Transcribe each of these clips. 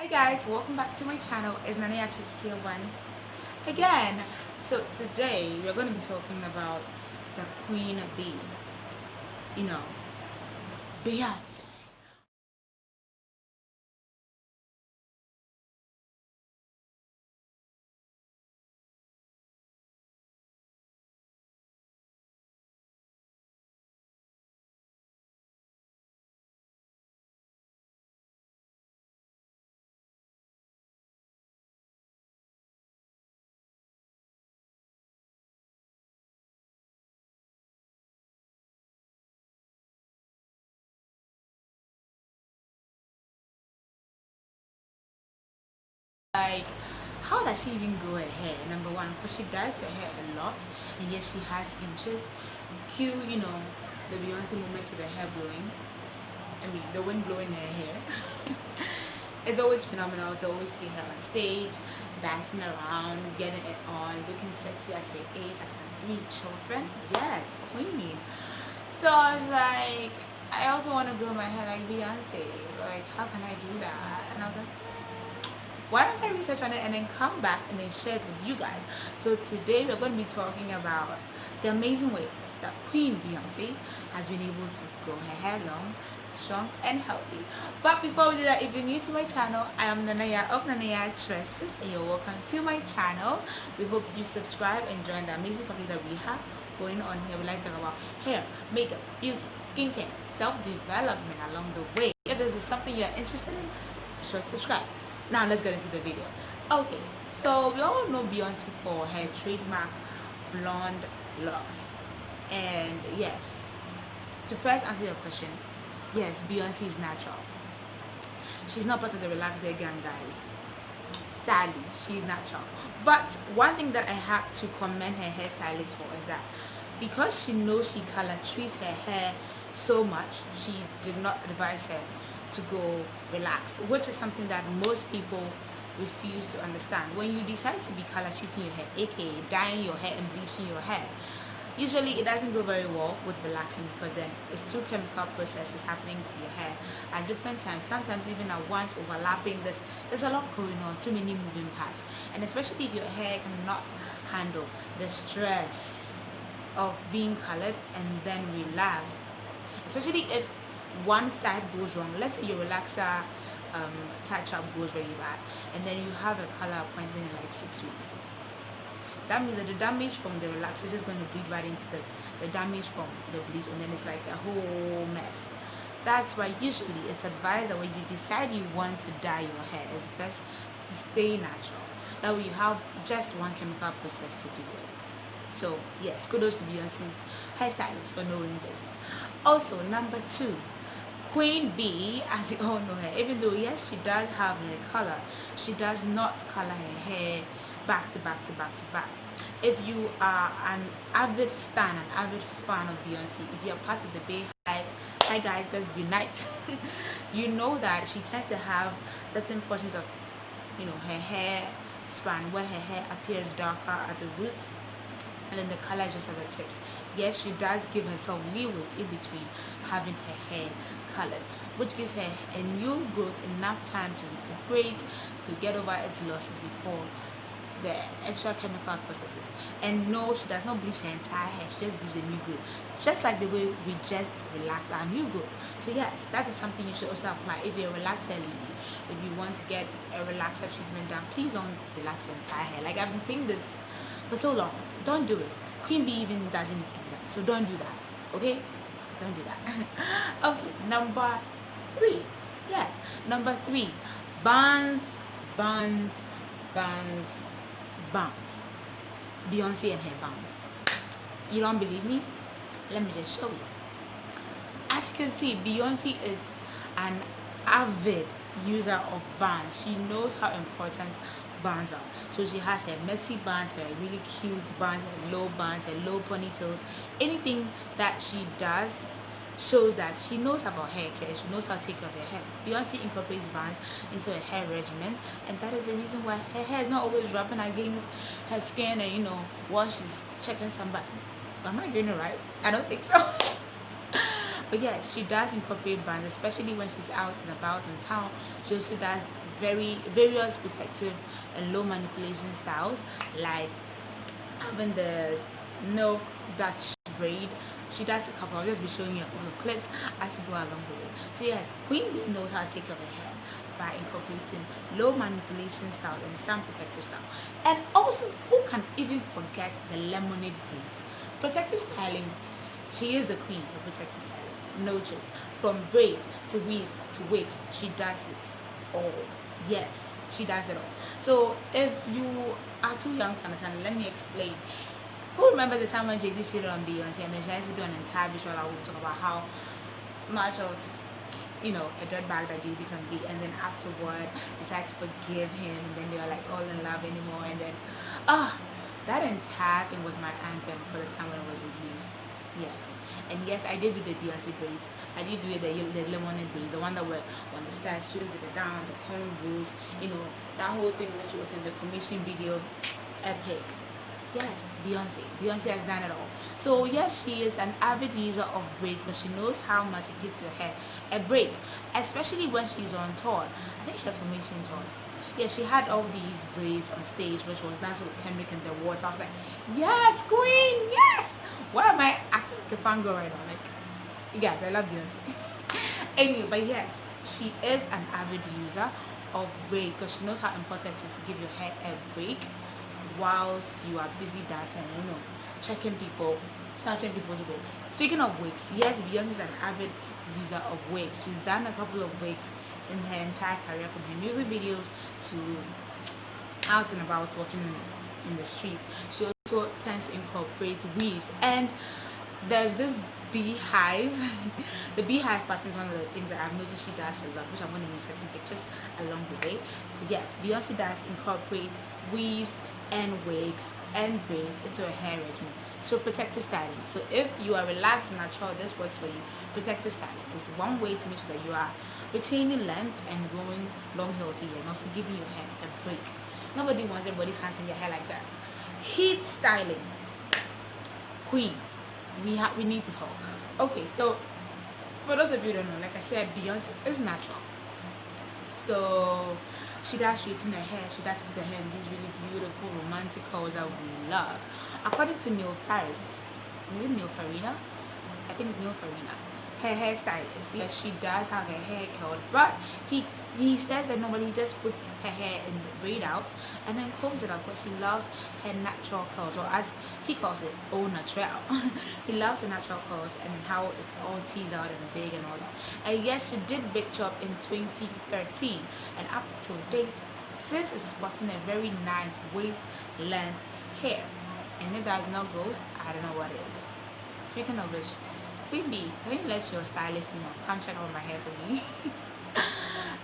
Hi guys, welcome back to my channel. It's NanaYaa Tresses here once again. So today we're going to be talking about the Queen Bee, you know, Beyonce. Like, how does she even grow her hair? Number one, because she dyes her hair a lot, and yet she has inches. Cue, the Beyonce moment with her hair blowing. I mean, the wind blowing her hair. It's always phenomenal to always see her on stage, dancing around, getting it on, looking sexy at her age after 3 children. Yes, queen. So I was like, I also want to grow my hair like Beyonce. Like, how can I do that? And I was like, why don't I research on it and then come back and then share it with you guys. So today we're going to be talking about the amazing ways that Queen Beyonce has been able to grow her hair long, strong and healthy. But before we do that, if you're new to my channel, I am NanaYaa of NanaYaa Tresses, and you're welcome to my channel. We hope you subscribe and join the amazing family that we have going on here. We like to talk about hair, makeup, beauty, skincare, self-development along the way. If this is something you're interested in, be sure to subscribe. Now let's get into the video. Okay, so we all know Beyonce for her trademark blonde locks. And yes, to first answer your question, yes, Beyonce is natural. She's not part of the Relax Their Gang guys. Sadly, she's natural. But one thing that I have to commend her hairstylist for is that because she knows she color treats her hair so much, she did not advise her to go relaxed, which is something that most people refuse to understand. When you decide to be color treating your hair, aka dyeing your hair and bleaching your hair, usually it doesn't go very well with relaxing, because then it's two chemical processes happening to your hair at different times, sometimes even at once, overlapping. There's a lot going on, too many moving parts, and especially if your hair cannot handle the stress of being colored and then relaxed, especially if one side goes wrong. Let's say your relaxer touch up goes really bad, and then you have a color appointment in like 6 weeks. That means that the damage from the relaxer is just going to bleed right into the damage from the bleach, and then it's like a whole mess. That's why usually it's advised that when you decide you want to dye your hair, it's best to stay natural. That way you have just one chemical process to deal with. So yes, kudos to Beyonce's hairstylist for knowing this. Also, number 2, Queen Bee, as you all know her, even though yes, she does have hair color, she does not color her hair back to back to back to back. If you are an avid stan, an avid fan of Beyonce, if you're part of the Bay Hive, hi guys, let's unite. You know that she tends to have certain portions of her hair span where her hair appears darker at the roots, and then the color just at the tips. Yes, she does give herself leeway in between having her hair colored, which gives her a new growth enough time to recuperate, to get over its losses before the extra chemical processes. And no, she does not bleach her entire hair, she just bleaches the new growth, just like the way we just relax our new growth. So yes, that is something you should also apply if you're a relaxer lady. If you want to get a relaxer treatment done, please don't relax your entire hair. Like I've been saying this for so long, don't do it. Queen Bee even doesn't do that, so don't do that, okay? Don't do that. Okay, number 3. Yes, number 3, buns, buns, buns, buns. Beyonce and her buns. You don't believe me? Let me just show you. As you can see, Beyonce is an avid user of buns. She knows how important buns are. So she has her messy buns, her really cute buns, her low buns, her low ponytails. Anything that she does shows that she knows about hair care, she knows how to take care of her hair. Beyonce incorporates buns into her hair regimen, and that is the reason why her hair is not always rubbing against her skin, and while she's checking somebody. Am I doing it right? I don't think so. But yes, she does incorporate buns, especially when she's out and about in town. She also does various protective and low manipulation styles, like having the milk Dutch braid. She does a couple. I'll just be showing you a couple of clips as you go along the way. So yes, Queen Bee knows how to take care of her hair by incorporating low manipulation style and some protective style. And also, who can even forget the lemonade braids? Protective styling. She is the queen of protective styling. No joke. From braids to weaves to wigs, she does it all. Yes, she does it all. So if you are too young to understand, let me explain. Who remembers the time when Jay-Z cheated on Beyonce and then she has to do an entire visual where we talk about how much of a dirtbag that Jay-Z can be, and then afterward decided to forgive him, and then they were like all in love anymore, and then that entire thing was my anthem for the time when it was released. Yes. And yes, I did do the Beyonce braids. I did do the lemonade braids, the one that were on the side, students at the down, the cornrows, that whole thing when she was in the formation video, epic. Yes, Beyonce has done it all. So yes, she is an avid user of braids because she knows how much it gives your hair a break, especially when she's on tour. I think her formation tour. Yeah, she had all these braids on stage when she was dancing with Kendrick in the water. I was like, yes, queen, yes. Why am I acting like a fangirl right now? Like, you guys, I love Beyonce. Anyway, but yes, she is an avid user of braid because she knows how important it is to give your hair a break whilst you are busy dancing, checking people, snatching people's wigs. Speaking of wigs, yes, Beyonce is an avid user of wigs. She's done a couple of wigs in her entire career, from her music videos to out and about walking in the streets. She also tends to incorporate weaves, and there's this beehive. The beehive pattern is one of the things that I've noticed she does a lot, which I'm going to be inserting pictures along the way. So yes, Beyonce does incorporate weaves and wigs and braids into a hair regimen. So protective styling. So if you are relaxed and natural, this works for you. Protective styling is one way to make sure that you are retaining length and growing long, healthy, and also giving your hair a break. Nobody wants everybody's hands in their hair like that. Heat styling. Queen. We need to talk. Okay, so for those of you who don't know, like I said, Beyonce is natural. So she does straighten her hair. She does put her hair in these really beautiful romantic colors that we love. According to Neil Faris, is it Neil Farina? I think it's Neil Farina, her hairstylist. Yes, she does have her hair curled, but he says that nobody just puts her hair in braid out and then combs it up because he loves her natural curls, or as he calls it, au naturel. He loves her natural curls and then how it's all teased out and big and all that. And yes, she did Big Chop in 2013, and up to date, sis is sporting a very nice waist length hair. And if that's not goes, I don't know what is. Speaking of which, Queen Bee, can you let your stylist come check out my hair for me?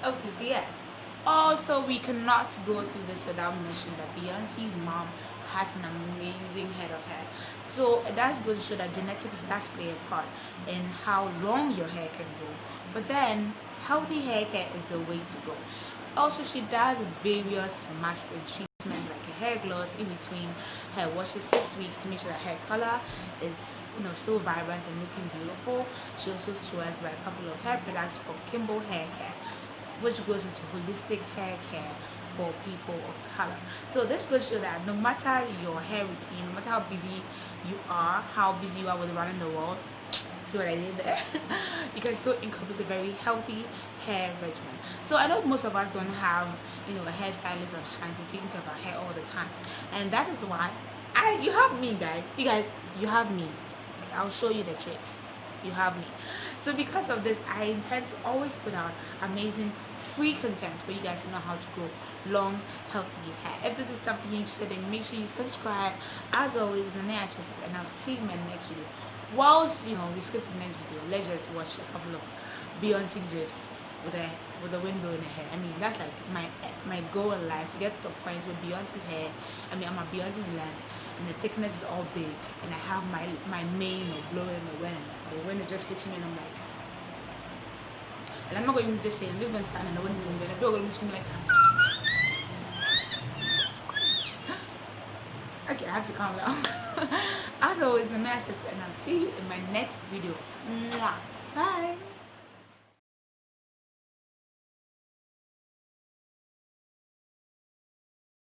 Okay, so yes. Also, we cannot go through this without mentioning that Beyonce's mom has an amazing head of hair. So that's going to show that genetics does play a part in how long your hair can grow. But then, healthy hair care is the way to go. Also, she does various mask and treatments like a hair gloss in between her washes 6 weeks to make sure that hair color is still vibrant and looking beautiful. She also swears by a couple of hair products from Kimbo Hair Care, which goes into holistic hair care for people of color. So this goes to show that no matter your hair routine, no matter how busy you are with running the world, see what I did there? You can still incorporate a very healthy hair regimen. So I know most of us don't have a hairstylist on hand to take care of our hair all the time, and that is why you have me, guys. You have me. I'll show you the tricks. You have me. So because of this, I intend to always put out amazing free content for you guys to know how to grow long, healthy hair. If this is something you're interested in, make sure you subscribe. As always, NanaYaa Tresses, and I'll see you in my next video. Whilst we skip to the next video, let's just watch a couple of Beyonce gifs with a window in her hair. I mean, that's like my goal in life, to get to the point where Beyonce's hair, I'm at Beyonce's land, and the thickness is all big, and I have my mane blowing the wind just hits me, and I'm like, and I'm not going to just say, I'm just going to stand in the window, and people are going to be screaming like, okay, I have to calm down. As always, NanaYaa Tresses, and I'll see you in my next video. Mwah. Bye.